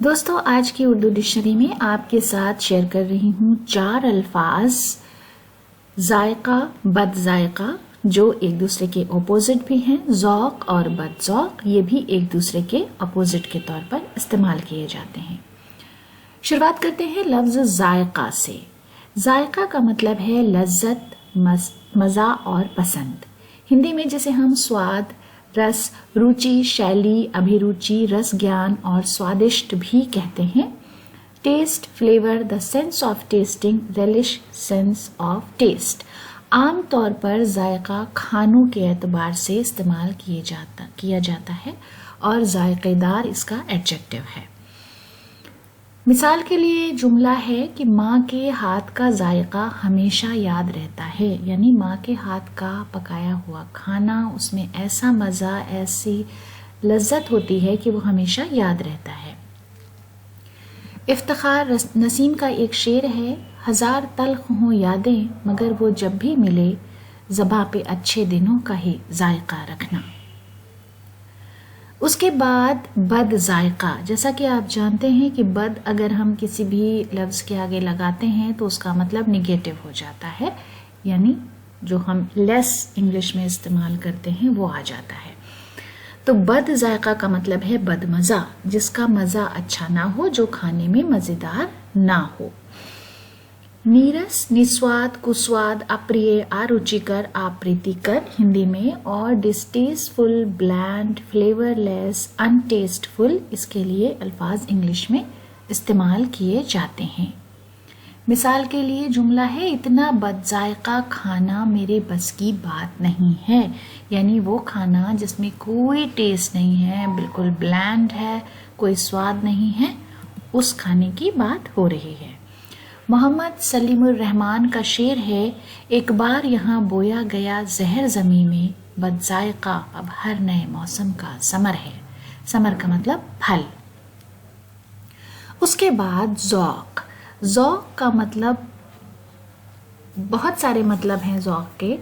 دوستو آج کی اردو ڈکشنری میں آپ کے ساتھ شیئر کر رہی ہوں 4 الفاظ ذائقہ بد ذائقہ جو ایک دوسرے کے اپوزٹ بھی ہیں. ذوق اور بد ذوق یہ بھی ایک دوسرے کے اپوزٹ کے طور پر استعمال کیے جاتے ہیں. شروعات کرتے ہیں لفظ ذائقہ سے. ذائقہ کا مطلب ہے لذت، مزہ اور پسند. ہندی میں جسے ہم سواد، رس، روچی، شیلی، ابھیروچی، رس گیان اور سوادشٹ بھی کہتے ہیں. Taste, flavour, the sense of tasting, relish, sense of taste. عام طور پر ذائقہ کھانوں کے اعتبار سے استعمال کیا جاتا ہے اور ذائقے دار اس کا ایڈجیکٹو ہے. مثال کے لیے جملہ ہے کہ ماں کے ہاتھ کا ذائقہ ہمیشہ یاد رہتا ہے، یعنی ماں کے ہاتھ کا پکایا ہوا کھانا، اس میں ایسا مزہ، ایسی لذت ہوتی ہے کہ وہ ہمیشہ یاد رہتا ہے. افتخار نسیم کا ایک شعر ہے، 1000 تلخ ہوں یادیں مگر وہ جب بھی ملے زباں پہ اچھے دنوں کا ہی ذائقہ رکھنا. اس کے بعد بد ذائقہ. جیسا کہ آپ جانتے ہیں کہ بد اگر ہم کسی بھی لفظ کے آگے لگاتے ہیں تو اس کا مطلب نگیٹو ہو جاتا ہے، یعنی جو ہم لیس انگلش میں استعمال کرتے ہیں وہ آ جاتا ہے. تو بد ذائقہ کا مطلب ہے بد مزہ، جس کا مزہ اچھا نہ ہو، جو کھانے میں مزیدار نہ ہو. نیرس، نسواد، کسواد، اپریہ، آروچیکر، آپریتیکر ہندی میں، اور ڈسٹیسفل، بلینڈ، فلیور لیس، انٹیسٹفل اس کے لیے الفاظ انگلش میں استعمال کیے جاتے ہیں. مثال کے لیے جملہ ہے، اتنا بد ذائقہ کھانا میرے بس کی بات نہیں ہے، یعنی وہ کھانا جس میں کوئی ٹیسٹ نہیں ہے، بالکل بلینڈ ہے، کوئی سواد نہیں ہے، اس کھانے کی بات ہو رہی ہے. محمد سلیم الرحمن کا شعر ہے، ایک بار یہاں بویا گیا زہر زمیں میں، بد ذائقہ اب ہر نئے موسم کا ثمر ہے. ثمر کا مطلب پھل. اس کے بعد ذوق. ذوق کا مطلب بہت سارے مطلب ہیں ذوق کے.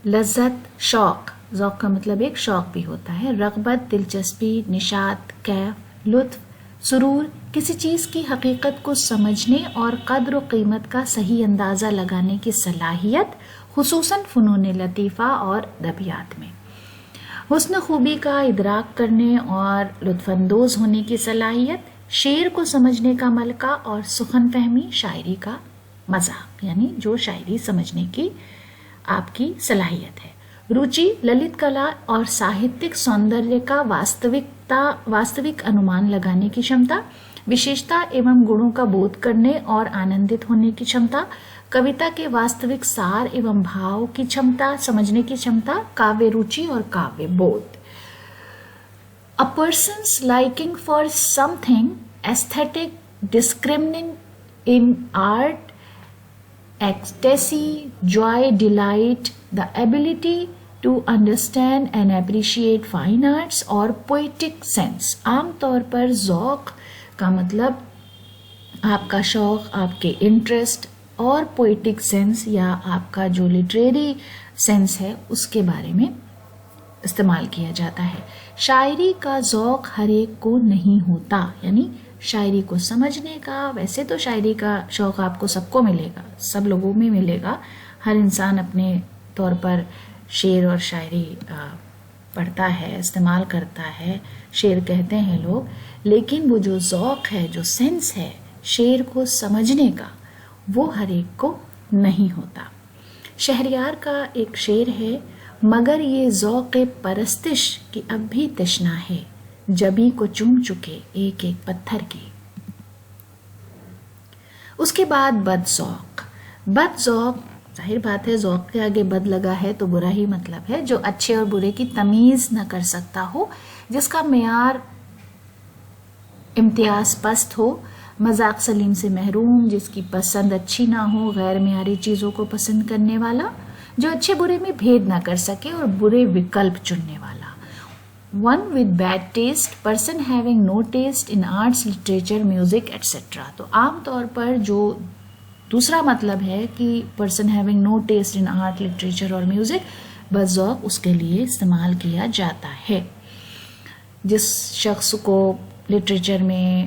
لذت، شوق. ذوق کا مطلب ایک شوق بھی ہوتا ہے. رغبت، دلچسپی، نشاط، کیف، لطف، سرور. کسی چیز کی حقیقت کو سمجھنے اور قدر و قیمت کا صحیح اندازہ لگانے کی صلاحیت، خصوصاً فنون لطیفہ اور ادبیات میں. حسن خوبی کا ادراک کرنے اور لطف اندوز ہونے کی صلاحیت، شعر کو سمجھنے کا ملکہ اور سخن فہمی، شاعری کا مزہ، یعنی جو شاعری سمجھنے کی آپ کی صلاحیت ہے. روچی، للت کلا اور ساہتک سوندریہ کا واستوک انمان لگانے کی شمتا. وشیشتا ایوم گنوں کا بودھ کرنے اور آنندت ہونے کی چھمتا. کویتا کے واستوک سار ایوم بھاؤ کی چھمتا، سمجھنے کی چھمتا. کاویہ روچی اور کاویہ بودھ. A person's liking for something aesthetic, discriminating in art, ecstasy, joy, delight, the ability to understand and appreciate fine arts اور poetic sense. عام طور پر ذوق کا مطلب آپ کا شوق، آپ کے انٹرسٹ، اور پوئٹک سینس یا آپ کا جو لٹریری سینس ہے اس کے بارے میں استعمال کیا جاتا ہے. شاعری کا ذوق ہر ایک کو نہیں ہوتا، یعنی شاعری کو سمجھنے کا. ویسے تو شاعری کا شوق آپ کو سب کو ملے گا، سب لوگوں میں ملے گا. ہر انسان اپنے طور پر شعر اور شاعری پڑھتا ہے، استعمال کرتا ہے، شعر کہتے ہیں لوگ. لیکن وہ جو ذوق ہے، جو سینس ہے شعر کو سمجھنے کا، وہ ہر ایک کو نہیں ہوتا. شہریار کا ایک شعر ہے، مگر یہ ذوق پرستش کی اب بھی تشنا ہے، جبیں کو چوم چکے ایک ایک پتھر کی. اس کے بعد بد ذوق. بد ذوق، ظاہر بات ہے ذوق کے آگے بد لگا ہے تو برا ہی مطلب ہے. جو اچھے اور برے کی تمیز نہ کر سکتا ہو، جس کا معیار امتیاز پست ہو، مذاق سلیم سے محروم، جس کی پسند اچھی نہ ہو، غیر معیاری چیزوں کو پسند کرنے والا، جو اچھے برے میں بھید نہ کر سکے اور برے وکلپ چننے والا. One with bad taste, person having no taste in arts, literature, music, etc. تو عام طور پر جو دوسرا مطلب ہے کہ person having no taste in art, literature اور music، بد ذوق اس کے لیے استعمال کیا جاتا ہے. جس شخص کو لٹریچر میں،